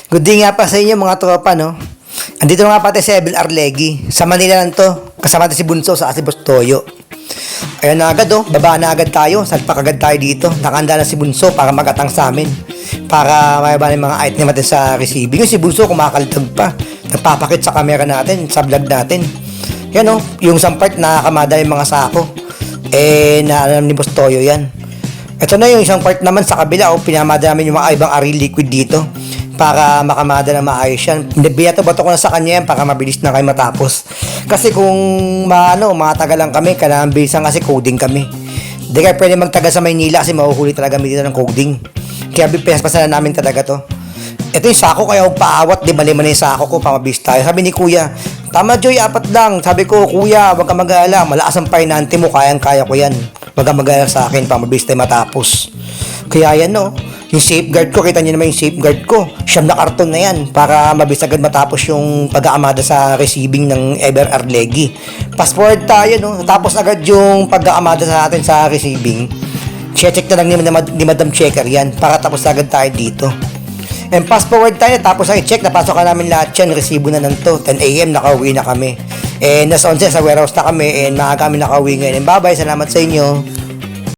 Good day nga pa sa inyo mga tropa, no? Andito na nga pati si Ebel Arlegui. Sa Manila lang to. Kasama natin si Bunso sa si Boss Toyo. Ayan na agad, oh. Baba na agad tayo. Salpak agad tayo dito. Nakahanda na si Bunso para mag-atang sa amin. Para mayaba yung mga item natin sa receiving. Yung si Bunso kumakaltag pa. Nagpapakit sa camera natin, sa vlog natin. Yan, oh. Yung isang part nakakamada yung mga sako. Naalam ni Boss Toyo yan. Ito na yung isang part naman sa kabila, oh. Pinamada namin yung mga ibang aril liquid dito. Para makamada na maayos yan. Binato-bato ko na sa kanya yan para mabilis na kayo matapos. Kasi kung matagal lang kami, kailangan bilisan kasi coding kami. Hindi kayo pwede magtagal sa Maynila kasi mahuhuli talaga kami dito ng coding. Kaya pinaspasan na namin talaga to. Ito yung sako, kaya huwag paawat, di mali-mali yung sako ko para mabilis tayo. Sabi ni Kuya, tama Joy, 4 lang. Sabi ko, Kuya, huwag ka mag-alala, malakas ang painante mo, kayang-kaya ko yan. Huwag ka mag-alala sa akin para mabilis tayo matapos. Kaya yan, no. Yung safeguard ko, kita nyo naman yung safeguard ko. Siyam na karton na yan para mabilis agad matapos yung pag-aamada sa receiving ng Eber Arlegui. Fast forward tayo, no. Tapos agad yung pag-aamada sa atin sa receiving. Check na lang ni Madam Checker yan para tapos agad tayo dito. And fast forward tayo, tapos ay check, napasok ka namin lahat yan, resibo na lang to. 10 AM, nakauwi na kami. And nasa 11 sa warehouse na kami, and maaga kami nakauwi ngayon. And bye-bye, salamat sa inyo.